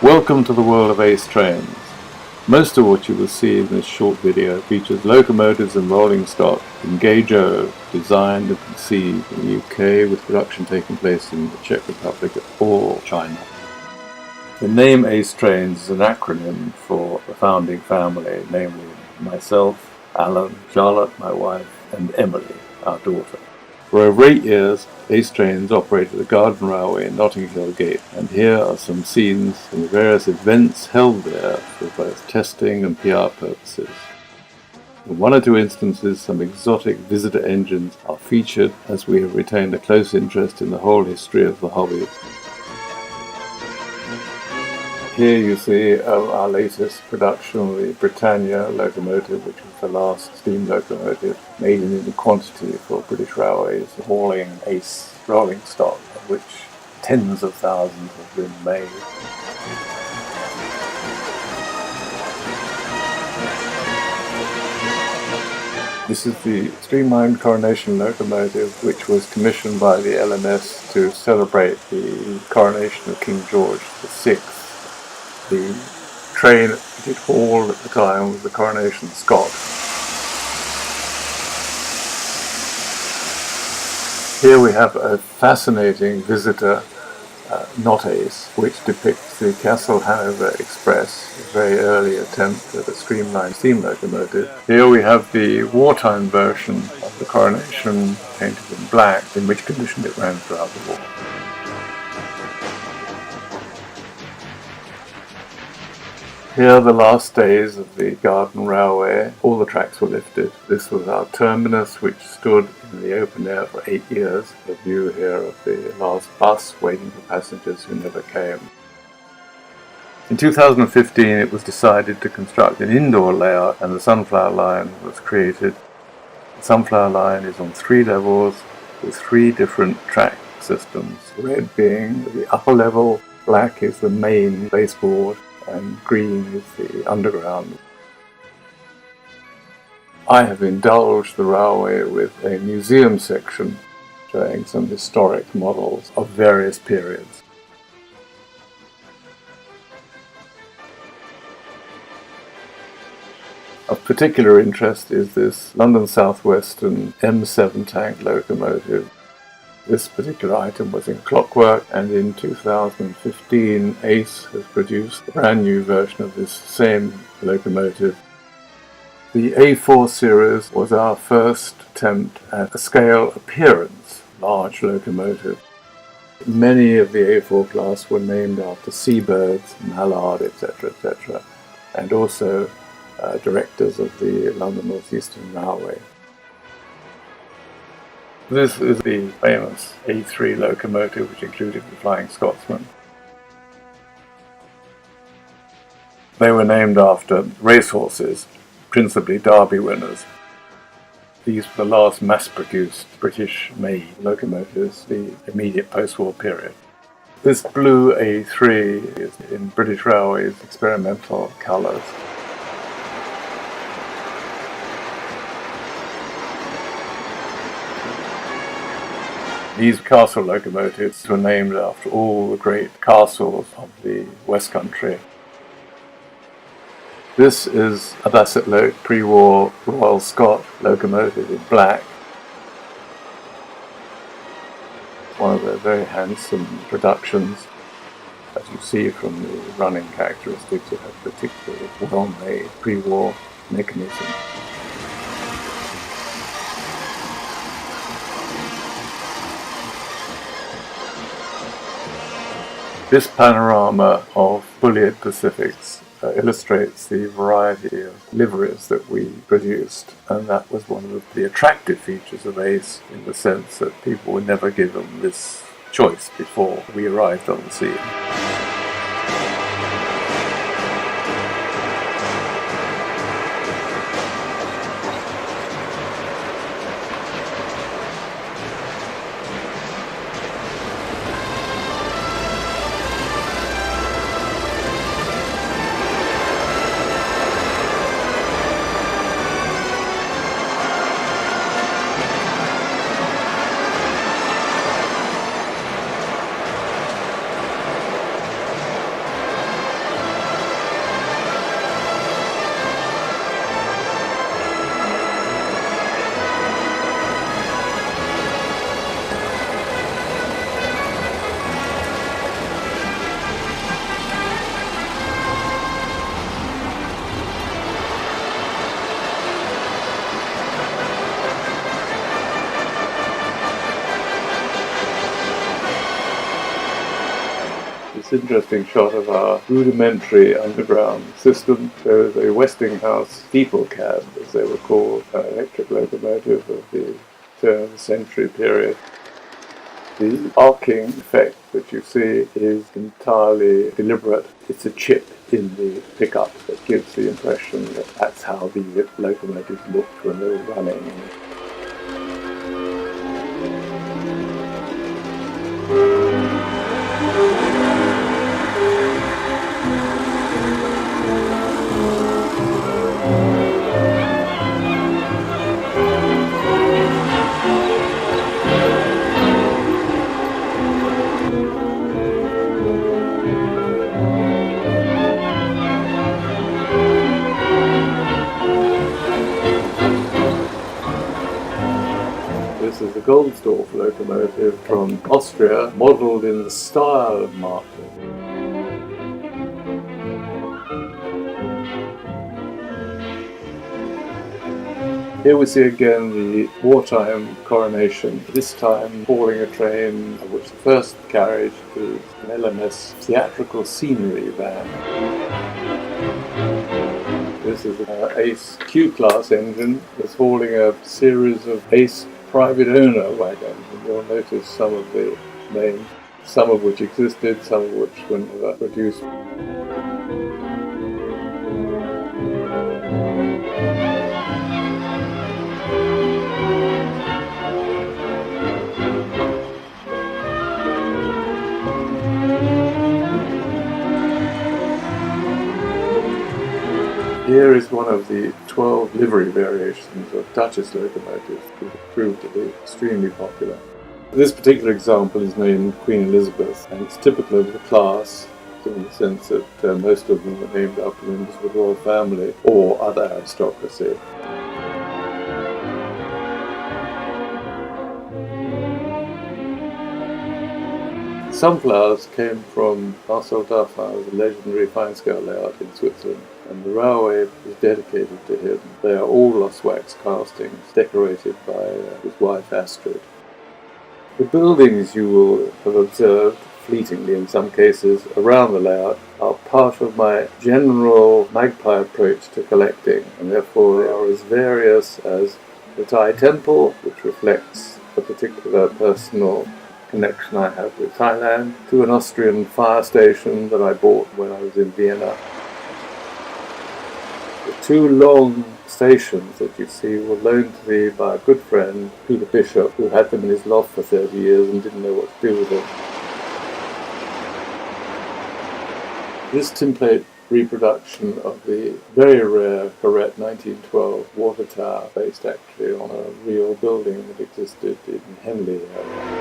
Welcome to the world of ace trains. Most of what you will see in this short video features locomotives and rolling stock in Guizhou, designed and conceived in the UK, with production taking place in the Czech Republic or China. The name Ace Trains is an acronym for the founding family, namely myself, Alan, Charlotte, my wife, and Emily, our daughter. For over 8 years, Ace Trains operated the Garden Railway in Notting Hill Gate, and here are some scenes from the various events held there for both testing and PR purposes. In one or two instances, some exotic visitor engines are featured, as we have retained a close interest in the whole history of the hobby. Here you see our latest production of the Britannia locomotive, which was the last steam locomotive made in any quantity for British Railways, hauling ace rolling stock, of which tens of thousands have been made. This is the streamlined coronation locomotive, which was commissioned by the LMS to celebrate the coronation of King George VI. The train it hauled at the time was the Coronation Scot. Here we have a fascinating visitor, not ace, which depicts the Castle Hanover Express, a very early attempt at a streamlined steam locomotive. Here we have the wartime version of the Coronation, painted in black, in which condition it ran throughout the war. Here are the last days of the Garden Railway. All the tracks were lifted. This was our terminus, which stood in the open air for 8 years. The view here of the last bus waiting for passengers who never came. In 2015 it was decided to construct an indoor layout, and the Sunflower Line was created. The Sunflower Line is on 3 levels with 3 different track systems. Red being the upper level, black is the main baseboard, and green is the underground. I have indulged the railway with a museum section showing some historic models of various periods. Of particular interest is this London South Western M7 tank locomotive. This particular item was in clockwork, and in 2015 Ace has produced a brand new version of this same locomotive. The A4 series was our first attempt at a scale appearance large locomotive. Many of the A4 class were named after seabirds, mallard, etc., etc., and also directors of the London North Eastern Railway. This is the famous A3 locomotive, which included the Flying Scotsman. They were named after racehorses, principally Derby winners. These were the last mass-produced British-made locomotives, the immediate post-war period. This blue A3 is in British Railways experimental colours. These castle locomotives were named after all the great castles of the West Country. This is a Basset-Loc pre-war Royal Scot locomotive in black. One of their very handsome productions. As you see from the running characteristics, it has particularly well-made pre-war mechanism. This panorama of bullied Pacifics illustrates the variety of liveries that we produced, and that was one of the attractive features of Ace, in the sense that people were never given this choice before we arrived on the scene. This interesting shot of our rudimentary underground system shows a Westinghouse steeple cab, as they were called, an electric locomotive of the turn of the century period. The arcing effect that you see is entirely deliberate. It's a chip in the pickup that gives the impression that that's how the locomotives looked when they were running. This is a Goldsdorf locomotive from Austria, modelled in the style of Martin. Here we see again the wartime coronation, this time hauling a train of which the first carriage is an LMS theatrical scenery van. This is an Ace Q-class engine that's hauling a series of Ace private owner wagons, and you'll notice some of the names, some of which existed, some of which were never produced. Here is one of the 12 livery variations of Duchess locomotives that have proved to be extremely popular. This particular example is named Queen Elizabeth, and it's typical of the class in the sense that most of them are named after members of the royal family or other aristocracy. Sunflowers came from Marcel Darfin's legendary fine-scale layout in Switzerland, and the railway is dedicated to him. They are all lost wax castings, decorated by his wife Astrid. The buildings you will have observed, fleetingly in some cases, around the layout are part of my general magpie approach to collecting, and therefore they are as various as the Thai temple, which reflects a particular personal connection I have with Thailand, to an Austrian fire station that I bought when I was in Vienna. The two long stations that you see were loaned to me by a good friend, Peter Bishop, who had them in his loft for 30 years and didn't know what to do with them. This template reproduction of the very rare Corrette 1912 water tower, based actually on a real building that existed in Henley area.